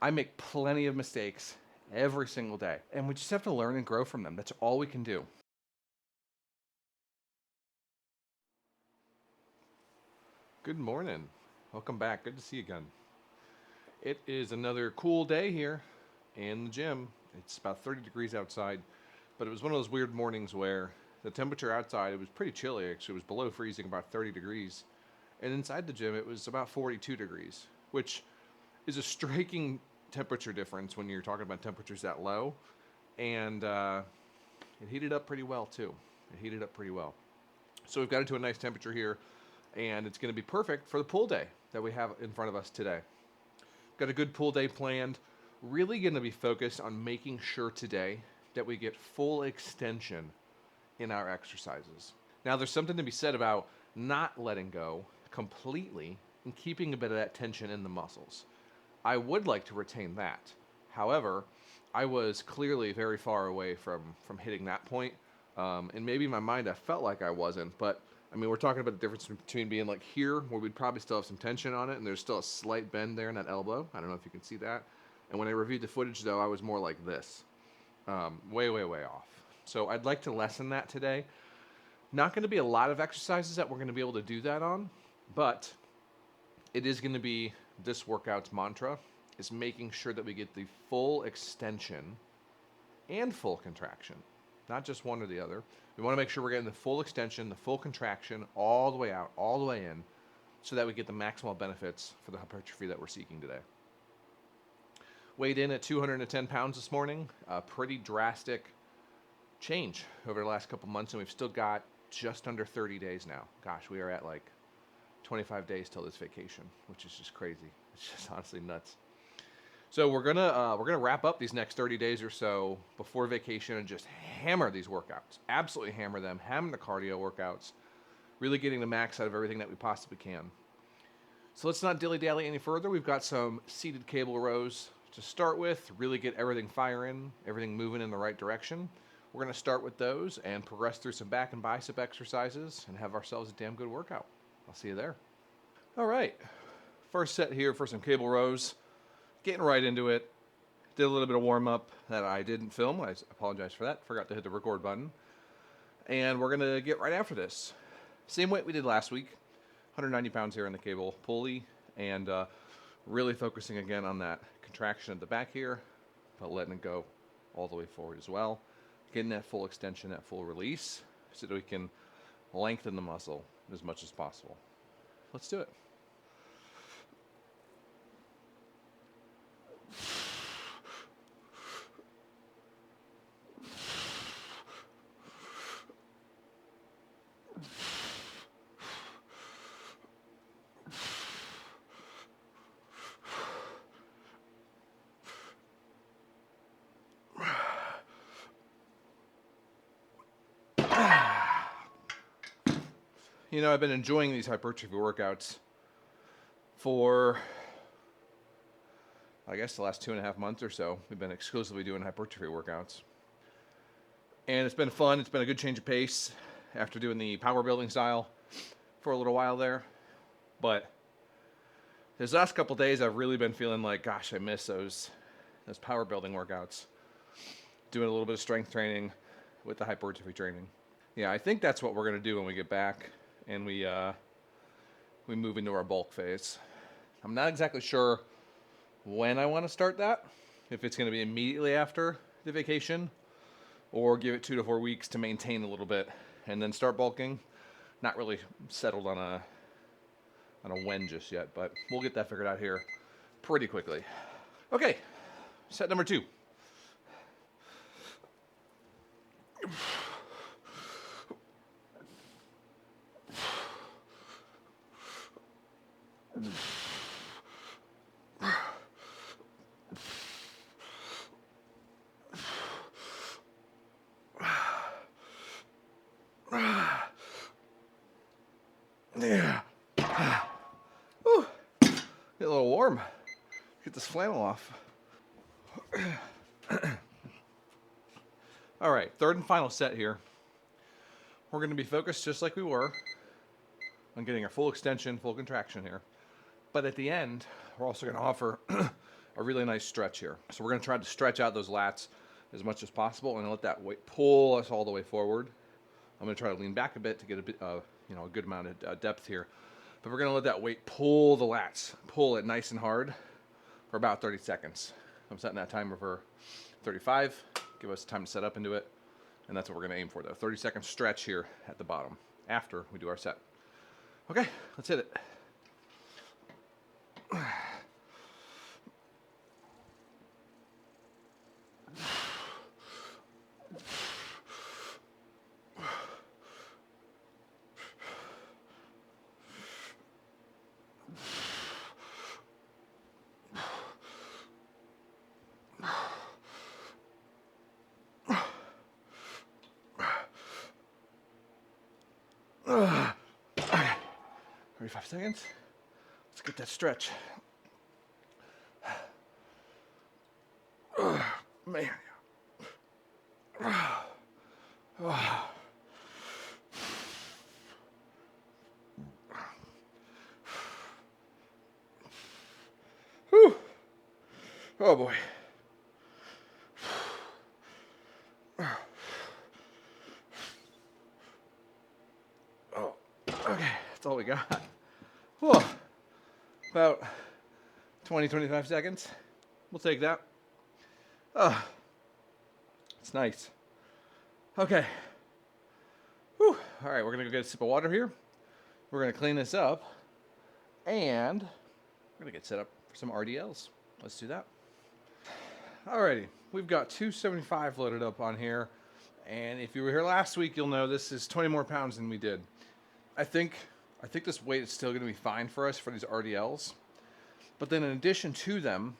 I make plenty of mistakes every single day, and we just have to learn and grow from them. That's all we can do. Good morning. Welcome back. Good to see you again. It is another cool day here in the gym. It's about 30 degrees outside, but it was one of those weird mornings where the temperature outside, it was pretty chilly actually. It was below freezing, about 30 degrees. And inside the gym, it was about 42 degrees, which is a striking temperature difference when you're talking about temperatures that low. And it heated up pretty well too. It heated up pretty well. So we've got it to a nice temperature here, and it's going to be perfect for the pull day that we have in front of us today. Got a good pull day planned. Really going to be focused on making sure today that we get full extension in our exercises. Now, there's something to be said about not letting go completely and keeping a bit of that tension in the muscles. I would like to retain that. However, I was clearly very far away from hitting that point. And maybe in my mind I felt like I wasn't, but I mean, we're talking about the difference between being like here, where we'd probably still have some tension on it, and there's still a slight bend there in that elbow. I don't know if you can see that. And when I reviewed the footage, though, I was more like this. Way, way, way off. So I'd like to lessen that today. Not going to be a lot of exercises that we're going to be able to do that on, but it is going to be this workout's mantra, is making sure that we get the full extension and full contraction, not just one or the other. We want to make sure we're getting the full extension, the full contraction, all the way out, all the way in, so that we get the maximal benefits for the hypertrophy that we're seeking today. Weighed in at 210 pounds this morning, a pretty drastic change over the last couple months, and we've still got just under 30 days now. Gosh, we are at like 25 days till this vacation, which is just crazy. It's just honestly nuts. So we're gonna wrap up these next 30 days or so before vacation and just hammer these workouts. Absolutely hammer them. Hammer the cardio workouts. Really getting the max out of everything that we possibly can. So let's not dilly-dally any further. We've got some seated cable rows to start with. Really get everything firing, everything moving in the right direction. We're gonna start with those and progress through some back and bicep exercises and have ourselves a damn good workout. I'll see you there. All right, first set here for some cable rows. Getting right into it. Did a little bit of warm up that I didn't film. I apologize for that. Forgot to hit the record button. And we're gonna get right after this. Same weight we did last week. 190 pounds here in the cable pulley, and really focusing again on that contraction at the back here, but letting it go all the way forward as well. Getting that full extension, that full release, so that we can lengthen the muscle as much as possible. Let's do it. You know, I've been enjoying these hypertrophy workouts for, I guess, the last 2.5 months or so. We've been exclusively doing hypertrophy workouts. And it's been fun. It's been a good change of pace after doing the power building style for a little while there. But these last couple days, I've really been feeling like, gosh, I miss those power building workouts. Doing a little bit of strength training with the hypertrophy training. Yeah, I think that's what we're going to do when we get back and we move into our bulk phase. I'm not exactly sure when I want to start that, if it's going to be immediately after the vacation or give it 2 to 4 weeks to maintain a little bit and then start bulking. Not really settled on a when just yet, but we'll get that figured out here pretty quickly. Okay, set number 2. Yeah. Whew. Get a little warm. Get this flannel off. All right, third and final set here. We're going to be focused just like we were on getting our full extension, full contraction here. But at the end, we're also going to offer a really nice stretch here. So we're going to try to stretch out those lats as much as possible and let that weight pull us all the way forward. I'm going to try to lean back a bit to get a bit, a good amount of depth here. But we're going to let that weight pull the lats, pull it nice and hard for about 30 seconds. I'm setting that timer for 35. Give us time to set up into it. And that's what we're going to aim for, though. 30-second stretch here at the bottom after we do our set. Okay, let's hit it. Okay, 35 seconds. Let's get that stretch. Man. Whew. Oh boy. Oh, okay, that's all we got. Whew. About 20, 25 seconds. We'll take that. It's nice. Okay. Whew. All right, we're going to go get a sip of water here. We're going to clean this up. And we're going to get set up for some RDLs. Let's do that. Alrighty, we've got 275 loaded up on here. And if you were here last week, you'll know this is 20 more pounds than we did. I think this weight is still going to be fine for us for these RDLs. But then in addition to them,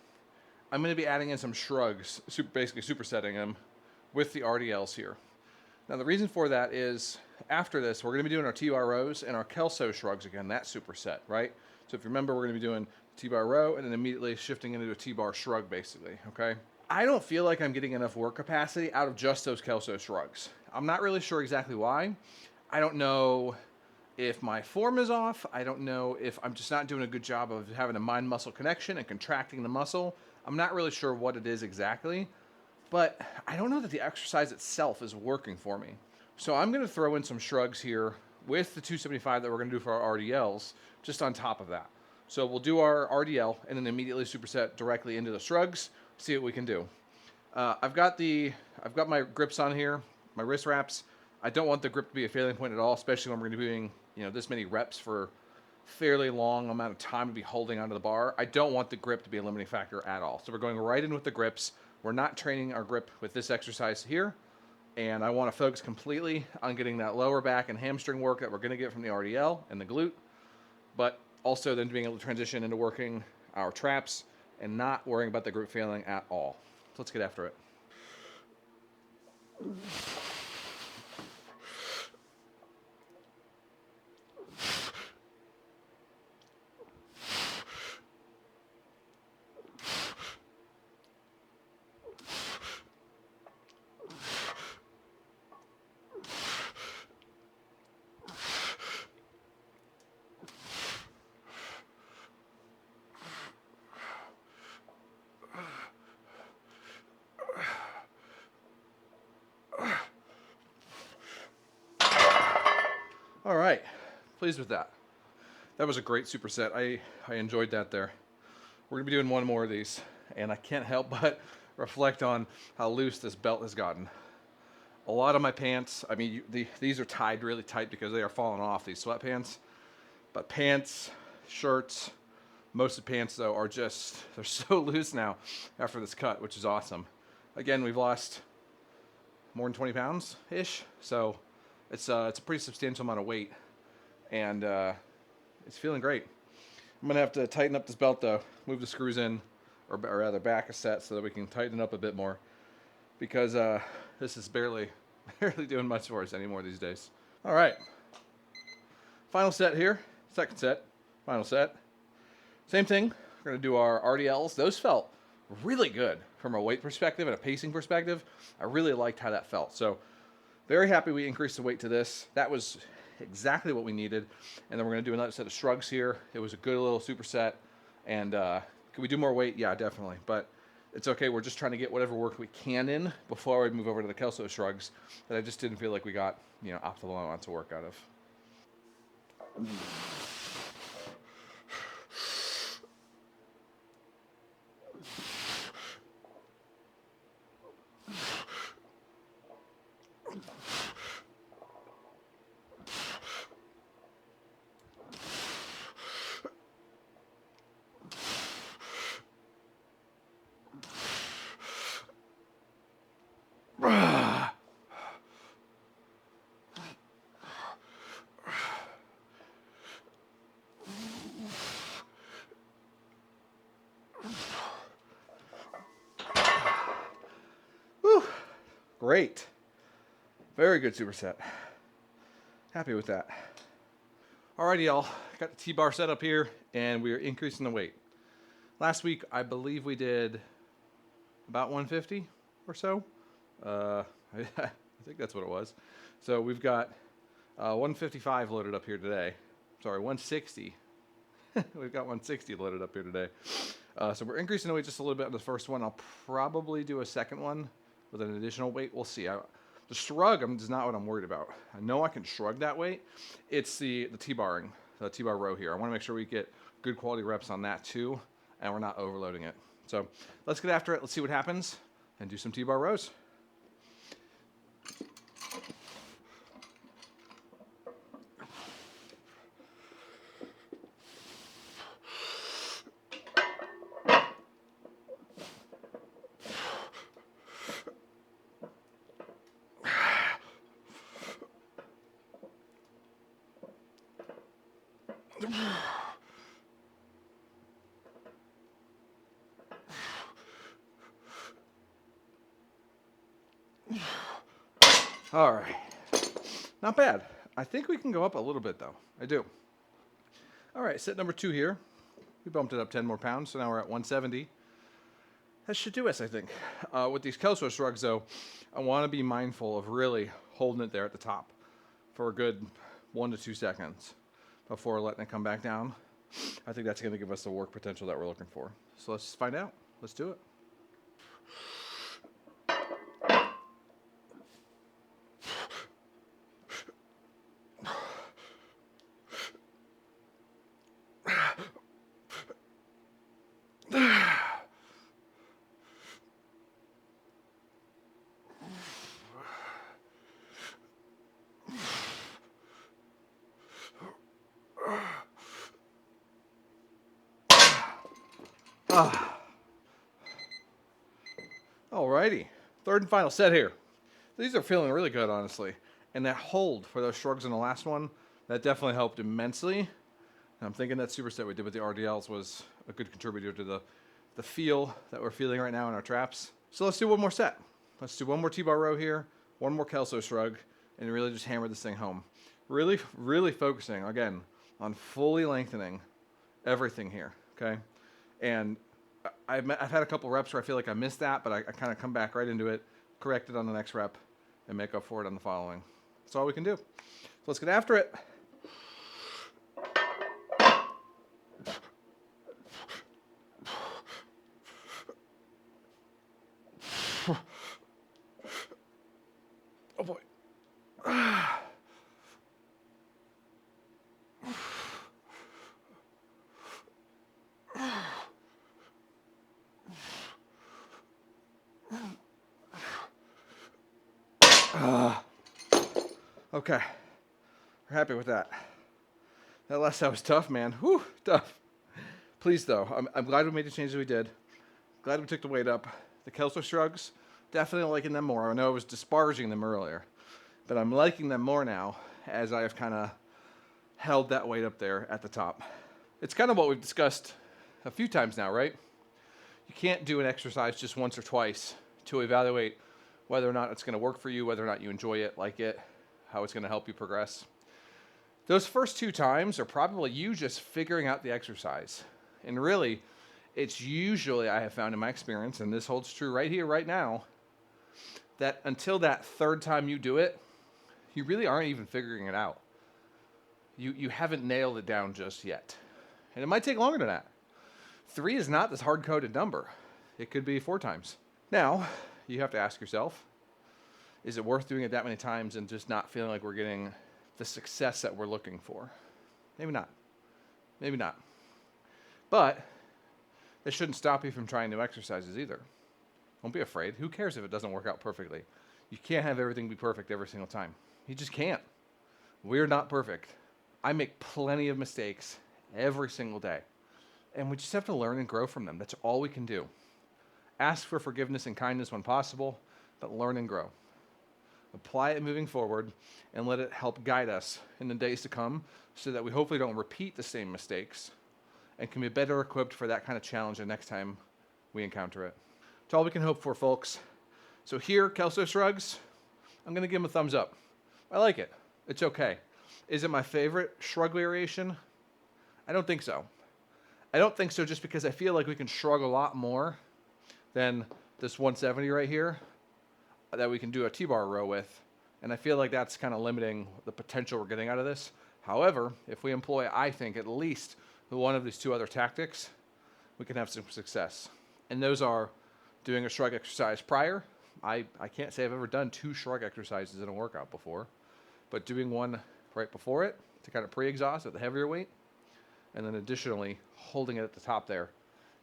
I'm going to be adding in some shrugs, basically supersetting them with the RDLs here. Now the reason for that is after this, we're going to be doing our T-bar rows and our Kelso shrugs again, that superset, right? So if you remember, we're going to be doing T-bar row and then immediately shifting into a T-bar shrug basically, okay? I don't feel like I'm getting enough work capacity out of just those Kelso shrugs. I'm not really sure exactly why. I don't know if my form is off. I don't know if I'm just not doing a good job of having a mind-muscle connection and contracting the muscle. I'm not really sure what it is exactly, but I don't know that the exercise itself is working for me. So I'm going to throw in some shrugs here with the 275 that we're going to do for our RDLs, just on top of that. So we'll do our RDL and then immediately superset directly into the shrugs, see what we can do. I've got my grips on here, my wrist wraps. I don't want the grip to be a failing point at all, especially when we're going to be doing, this many reps for fairly long amount of time to be holding onto the bar. I don't want the grip to be a limiting factor at all. So we're going right in with the grips. We're not training our grip with this exercise here. And I want to focus completely on getting that lower back and hamstring work that we're going to get from the RDL and the glute, but also then being able to transition into working our traps and not worrying about the grip failing at all. So let's get after it. All right, pleased with that. That was a great superset. I enjoyed that there. We're gonna be doing one more of these, and I can't help but reflect on how loose this belt has gotten. A lot of my pants, I mean, these are tied really tight because they are falling off, these sweatpants. But pants, shirts, most of the pants though are just, they're so loose now after this cut, which is awesome. Again, we've lost more than 20 pounds-ish, so it's a pretty substantial amount of weight, and it's feeling great. I'm gonna have to tighten up this belt though, move the screws in, or rather back a set so that we can tighten it up a bit more, because this is barely doing much for us anymore these days. All right, final set here, second set, final set. Same thing, we're gonna do our RDLs. Those felt really good from a weight perspective and a pacing perspective. I really liked how that felt. So very happy we increased the weight to this. That was exactly what we needed. And then we're gonna do another set of shrugs here. It was a good little superset and Can we do more weight? Yeah, definitely. But it's okay. We're just trying to get whatever work we can in before we move over to the Kelso shrugs that I just didn't feel like we got, optimal amounts of work out of. Whew. Great. Very good superset. Happy with that. Alrighty, y'all. Got the T-bar set up here, and we are increasing the weight. Last week, I believe we did about 150 or so. I think that's what it was. So we've got 155 loaded up here today. Sorry, 160. We've got 160 loaded up here today. So we're increasing the weight just a little bit on the first one. I'll probably do a second one with an additional weight. We'll see. The shrug is not what I'm worried about. I know I can shrug that weight. It's the T-barring, the T-bar row here. I want to make sure we get good quality reps on that too, and we're not overloading it. So let's get after it. Let's see what happens and do some T-bar rows. All right. Not bad. I think we can go up a little bit, though. I do. All right, set number 2 here. We bumped it up 10 more pounds, so now we're at 170. That should do us, I think. With these Kelso shrugs, though, I want to be mindful of really holding it there at the top for a good 1 to 2 seconds before letting it come back down. I think that's going to give us the work potential that we're looking for. So let's find out. Let's do it. Alrighty, third and final set here. These are feeling really good, honestly. And that hold for those shrugs in the last one, that definitely helped immensely. And I'm thinking that superset we did with the RDLs was a good contributor to the feel that we're feeling right now in our traps. So let's do one more set. Let's do one more T-bar row here, one more Kelso shrug, and really just hammer this thing home. Really, really focusing, again, on fully lengthening everything here, okay? And I've had a couple reps where I feel like I missed that, but I kind of come back right into it, correct it on the next rep, and make up for it on the following. That's all we can do. So let's get after it. Oh boy. Okay. We're happy with that. That last set was tough, man. Whew, tough. Please, though, I'm glad we made the changes we did. Glad we took the weight up. The Kelso shrugs, definitely liking them more. I know I was disparaging them earlier, but I'm liking them more now as I have kind of held that weight up there at the top. It's kind of what we've discussed a few times now, right? You can't do an exercise just once or twice to evaluate whether or not it's going to work for you, whether or not you enjoy it, like it, how it's going to help you progress. Those first 2 times are probably you just figuring out the exercise. And really, it's usually, I have found in my experience, and this holds true right here, right now, that until that 3rd time you do it, you really aren't even figuring it out. You haven't nailed it down just yet. And it might take longer than that. 3 is not this hard-coded number. It could be 4 times. Now, you have to ask yourself, is it worth doing it that many times and just not feeling like we're getting the success that we're looking for? Maybe not. Maybe not. But it shouldn't stop you from trying new exercises either. Don't be afraid. Who cares if it doesn't work out perfectly? You can't have everything be perfect every single time. You just can't. We're not perfect. I make plenty of mistakes every single day. And we just have to learn and grow from them. That's all we can do. Ask for forgiveness and kindness when possible, but learn and grow. Apply it moving forward and let it help guide us in the days to come so that we hopefully don't repeat the same mistakes and can be better equipped for that kind of challenge the next time we encounter it. It's all we can hope for, folks. So here, Kelso Shrugs, I'm going to give him a thumbs up. I like it. It's okay. Is it my favorite shrug variation? I don't think so. I don't think so just because I feel like we can shrug a lot more than this 170 right here that we can do a T-bar row with. And I feel like that's kind of limiting the potential we're getting out of this. However, if we employ, I think, at least one of these 2 other tactics, we can have some success. And those are doing a shrug exercise prior. I can't say I've ever done 2 shrug exercises in a workout before, but doing one right before it to kind of pre-exhaust at the heavier weight, and then additionally holding it at the top there,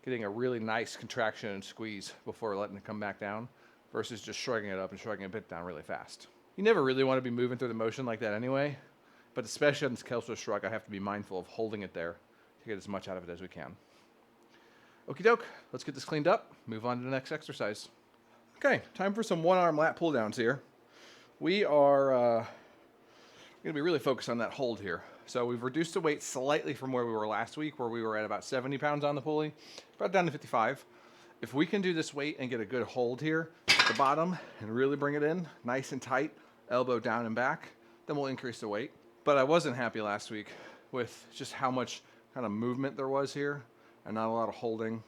getting a really nice contraction and squeeze before letting it come back down versus just shrugging it up and shrugging a bit down really fast. You never really want to be moving through the motion like that anyway, but especially on this Kelso shrug, I have to be mindful of holding it there to get as much out of it as we can. Okie doke, let's get this cleaned up, move on to the next exercise. Okay, time for some one-arm lat pull-downs here. We are going to be really focused on that hold here. So we've reduced the weight slightly from where we were last week, where we were at about 70 pounds on the pulley, brought down to 55. If we can do this weight and get a good hold here at the bottom and really bring it in nice and tight, elbow down and back, then we'll increase the weight. But I wasn't happy last week with just how much kind of movement there was here and not a lot of holding,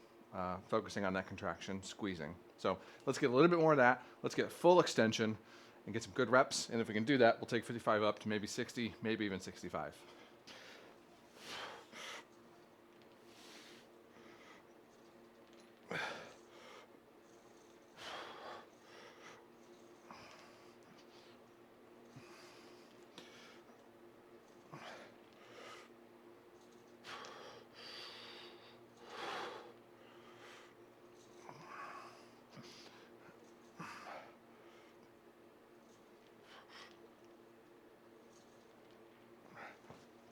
focusing on that contraction, squeezing. So let's get a little bit more of that. Let's get full extension and get some good reps. And if we can do that, we'll take 55 up to maybe 60, maybe even 65.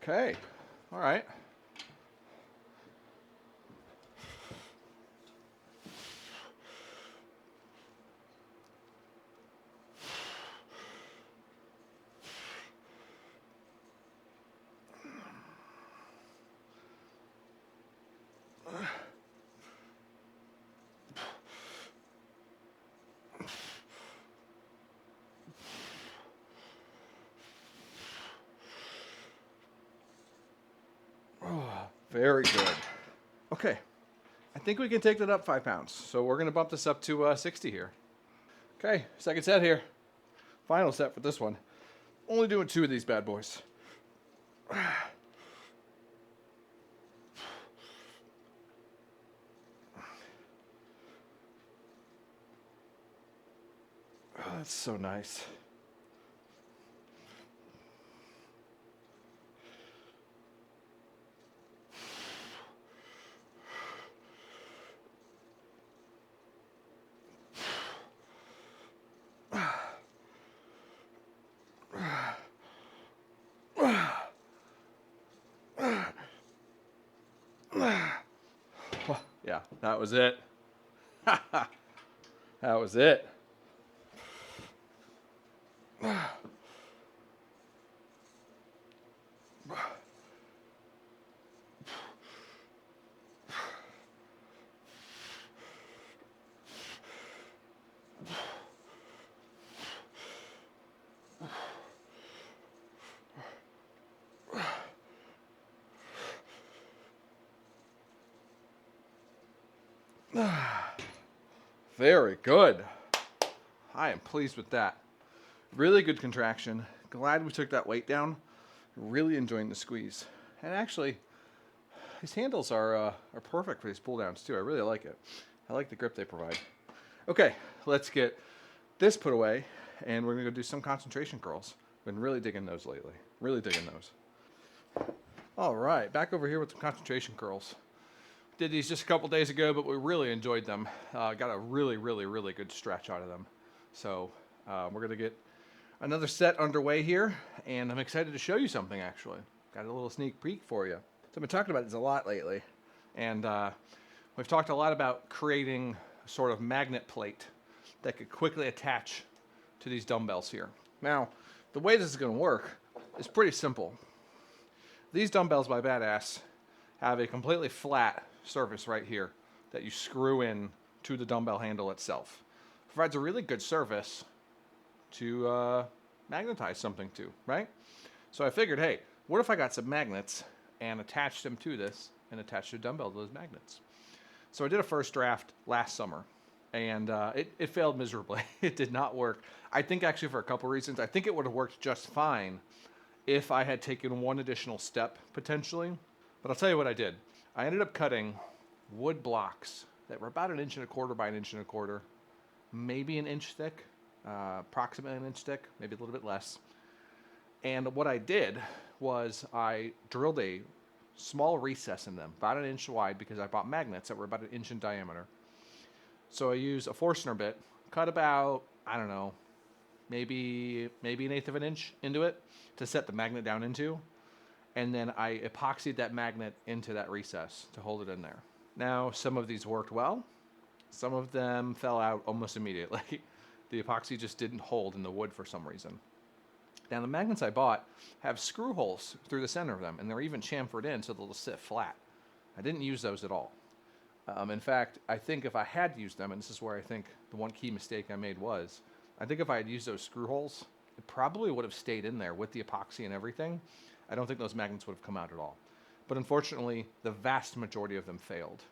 Okay, all right. Very good. Okay, I think we can take that up 5 pounds. So we're going to bump this up to 60 here. Okay, second set here. Final set for this one. Only doing 2 of these bad boys. Oh, that's so nice. Yeah, that was it. That was it. Very good. I am pleased with that. Really good contraction. Glad we took that weight down. Really enjoying the squeeze. And actually, These handles are perfect for these pull downs too. I really like it. I like the grip they provide. Okay, let's get this put away, and we're gonna go do some concentration curls. Been really digging those lately. Really digging those. All right, back over here with some concentration curls. Did these just a couple days ago, but we really enjoyed them. Got a really good stretch out of them. So we're gonna get another set underway here, and I'm excited to show you something actually. Got a little sneak peek for you. So I've been talking about this a lot lately, and we've talked a lot about creating a sort of magnet plate that could quickly attach to these dumbbells here. Now, the way this is gonna work is pretty simple. These dumbbells by Badass have a completely flat surface right here that you screw in to the dumbbell handle itself. Provides a really good surface to magnetize something to, right? So I figured, hey, what if I got some magnets and attached them to this and attached a dumbbell to those magnets? So I did a first draft last summer, and it failed miserably. It did not work. I think actually for a couple reasons. I think it would have worked just fine if I had taken one additional step potentially. But I'll tell you what I did. I ended up cutting wood blocks that were about 1.25 inches by 1.25 inches, maybe an inch thick, approximately an inch thick, maybe a little bit less. And what I did was I drilled a small recess in them, about 1 inch wide, because I bought magnets that were about 1 inch in diameter. So I used a Forstner bit, cut about, I don't know, maybe 1/8 of an inch into it to set the magnet down into. And then I epoxied that magnet into that recess to hold it in there. Now, some of these worked well. Some of them fell out almost immediately. The epoxy just didn't hold in the wood for some reason. Now, the magnets I bought have screw holes through the center of them, and they're even chamfered in so they'll sit flat. I didn't use those at all. In fact, I think if I had used them, and this is where I think the one key mistake I made was, I think if I had used those screw holes, it probably would have stayed in there with the epoxy and everything. I don't think those magnets would have come out at all. But unfortunately, the vast majority of them failed.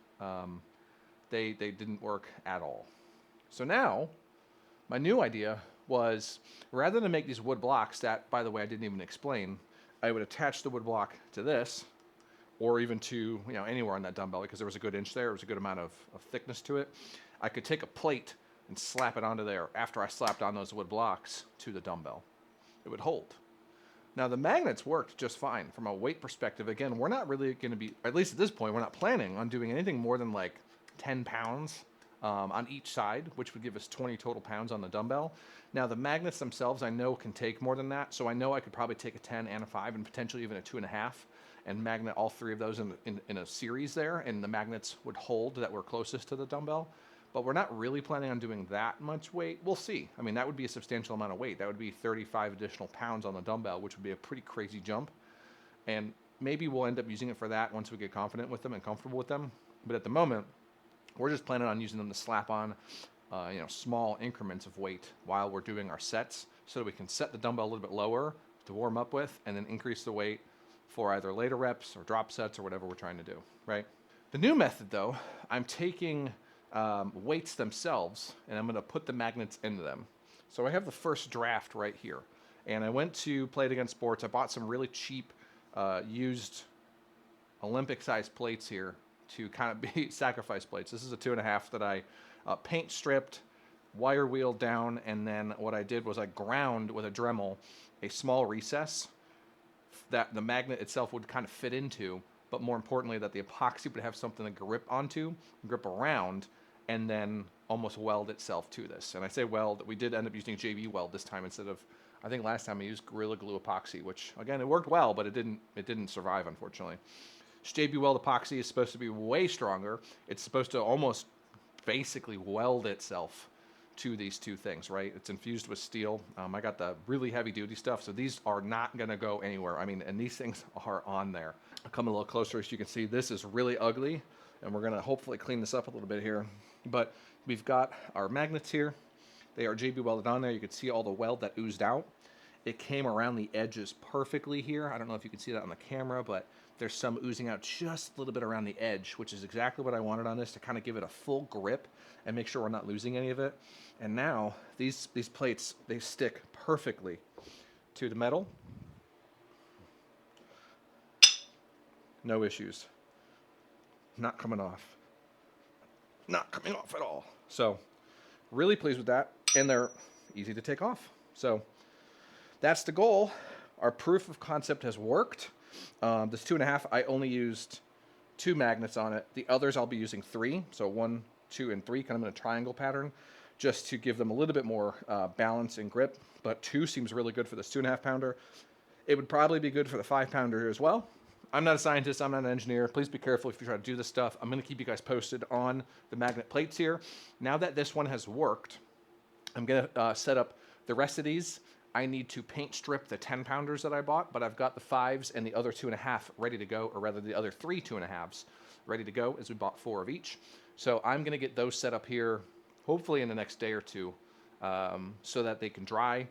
They didn't work at all. So now, my new idea was, rather than make these wood blocks that, by the way, I didn't even explain, I would attach the wood block to this, or even to anywhere on that dumbbell, because there was a good inch there, there was a good amount of thickness to it. I could take a plate and slap it onto there after I slapped on those wood blocks to the dumbbell. It would hold. Now, the magnets worked just fine. From a weight perspective, again, we're not really going to be, at least at this point, we're not planning on doing anything more than like 10 pounds on each side, which would give us 20 total pounds on the dumbbell. Now, the magnets themselves, I know, can take more than that. So I know I could probably take a 10 and a 5 and potentially even a 2.5 and magnet all three of those in a series there, and the magnets would hold that were closest to the dumbbell. But we're not really planning on doing that much weight. We'll see. I mean, that would be a substantial amount of weight. That would be 35 additional pounds on the dumbbell, which would be a pretty crazy jump. And maybe we'll end up using it for that once we get confident with them and comfortable with them. But at the moment, we're just planning on using them to slap on, small increments of weight while we're doing our sets, so that we can set the dumbbell a little bit lower to warm up with, and then increase the weight for either later reps or drop sets or whatever we're trying to do, right? The new method, though, I'm taking weights themselves, and I'm going to put the magnets into them. So I have the first draft right here, and I went to Play It Again Sports. I bought some really cheap used Olympic-sized plates here to kind of be sacrifice plates. This is a 2.5 that I paint stripped, wire wheeled down, and then what I did was I ground with a Dremel a small recess that the magnet itself would kind of fit into, but more importantly that the epoxy would have something to grip onto, grip around, and then almost weld itself to this. And I say weld, we did end up using JB weld this time instead of, I think last time I used Gorilla Glue epoxy, which again, it worked well, but it didn't survive, unfortunately. JB weld epoxy is supposed to be way stronger. It's supposed to almost basically weld itself to these two things, right? It's infused with steel. I got the really heavy duty stuff, so these are not gonna go anywhere. I mean, and these things are on there. I'll come a little closer so you can see this is really ugly, and we're gonna hopefully clean this up a little bit here. But we've got our magnets here. They are JB welded on there. You can see all the weld that oozed out. It came around the edges perfectly here. I don't know if you can see that on the camera, but there's some oozing out just a little bit around the edge, which is exactly what I wanted on this, to kind of give it a full grip and make sure we're not losing any of it. And now these plates, they stick perfectly to the metal. No issues. not coming off. Not coming off at all. So really pleased with that. And they're easy to take off. So that's the goal. Our proof of concept has worked. This 2.5, I only used 2 magnets on it. The others I'll be using 3. So 1, 2, and 3, kind of in a triangle pattern, just to give them a little bit more balance and grip. But 2 seems really good for this 2.5 pounder. It would probably be good for the 5 pounder as well. I'm not a scientist, I'm not an engineer. Please be careful if you try to do this stuff. I'm gonna keep you guys posted on the magnet plates here. Now that this one has worked, I'm gonna set up the rest of these. I need to paint strip the 10 pounders that I bought, but I've got the 5s and the other 2.5 ready to go, or rather the other 3 2.5s ready to go, as we bought 4 of each. So I'm gonna get those set up here, hopefully in the next day or 2, so that they can dry.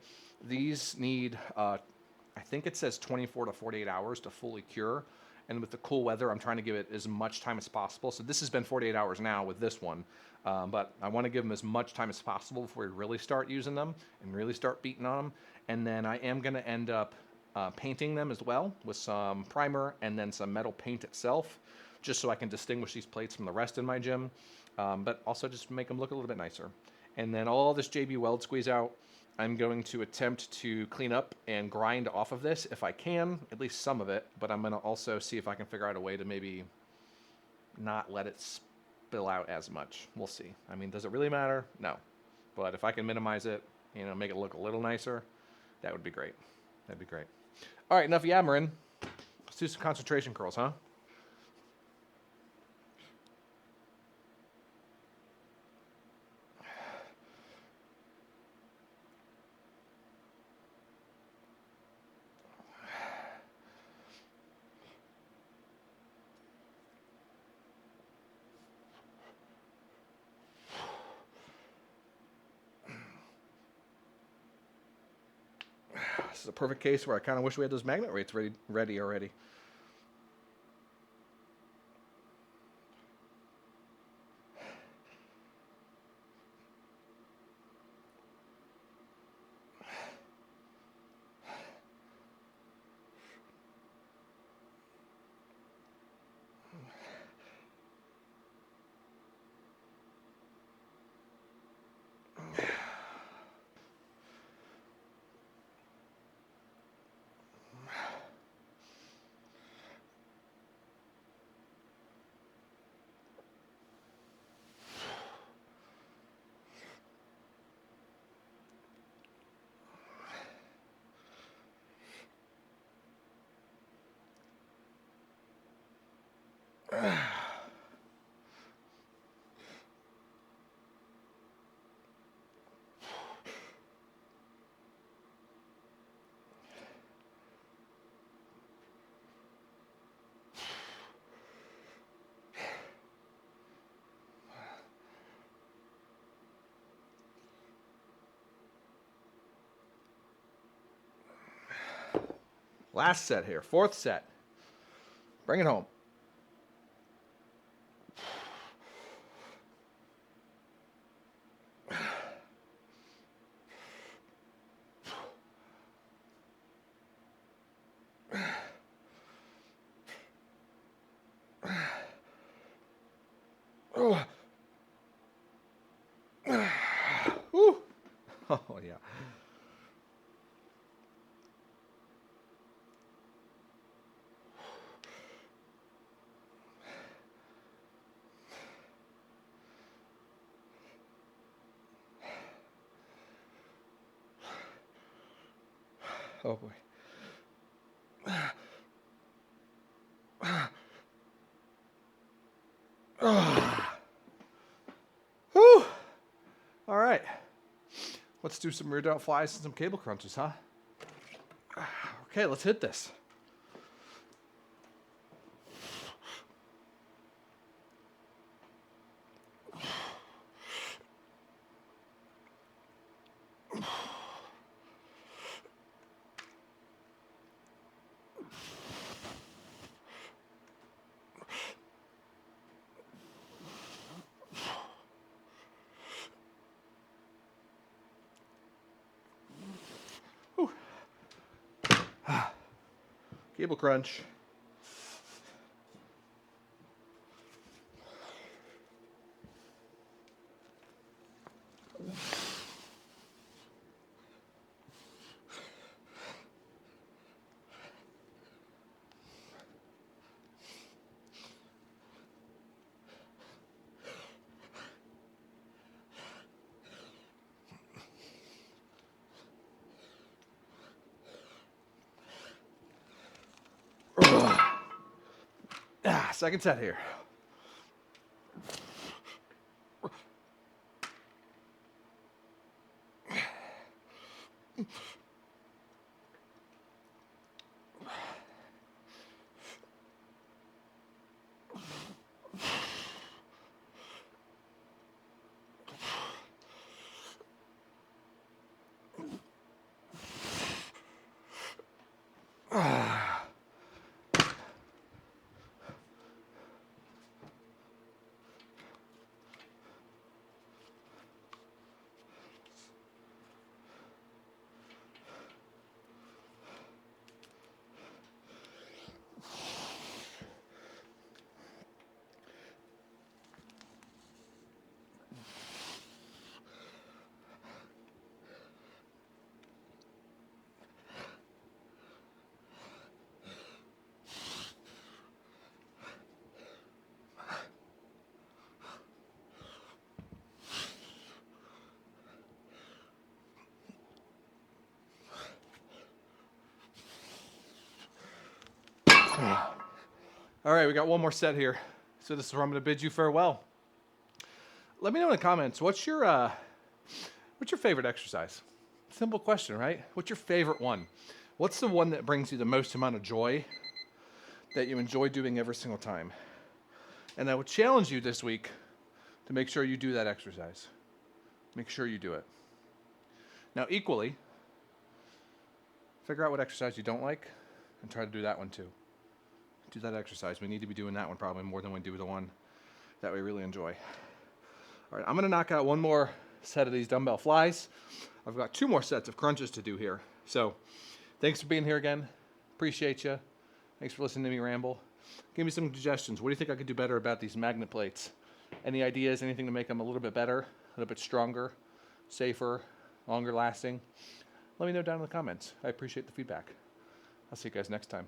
These need, I think it says 24 to 48 hours to fully cure. And with the cool weather, I'm trying to give it as much time as possible. So this has been 48 hours now with this one. But I want to give them as much time as possible before we really start using them and really start beating on them. And then I am going to end up painting them as well with some primer and then some metal paint itself, just so I can distinguish these plates from the rest in my gym, but also just make them look a little bit nicer. And then all this JB Weld squeeze out, I'm going to attempt to clean up and grind off of this if I can, at least some of it, but I'm going to also see if I can figure out a way to maybe not let it spill out as much. We'll see. I mean, does it really matter? No. But if I can minimize it, you know, make it look a little nicer, that would be great. That'd be great. All right, enough yammering. Let's do some concentration curls, huh? This is a perfect case where I kind of wish we had those magnet rates ready already. Last set here, 4th set. Bring it home. Oh. Woo. Oh, yeah. Oh, boy. Whew. All right. Let's do some rear delt flies and some cable crunches, huh? Okay, let's hit this. Cable crunch. Second set here. All right, we got one more set here. So this is where I'm going to bid you farewell. Let me know in the comments, what's your favorite exercise? Simple question, right? What's your favorite one? What's the one that brings you the most amount of joy that you enjoy doing every single time? And I would challenge you this week to make sure you do that exercise. Make sure you do it. Now, equally, figure out what exercise you don't like and try to do that one too. Do that exercise. We need to be doing that one probably more than we do the one that we really enjoy. All right, I'm going to knock out one more set of these dumbbell flies. I've got 2 more sets of crunches to do here. So thanks for being here again. Appreciate you. Thanks for listening to me ramble. Give me some suggestions. What do you think I could do better about these magnet plates? Any ideas, anything to make them a little bit better, a little bit stronger, safer, longer lasting? Let me know down in the comments. I appreciate the feedback. I'll see you guys next time.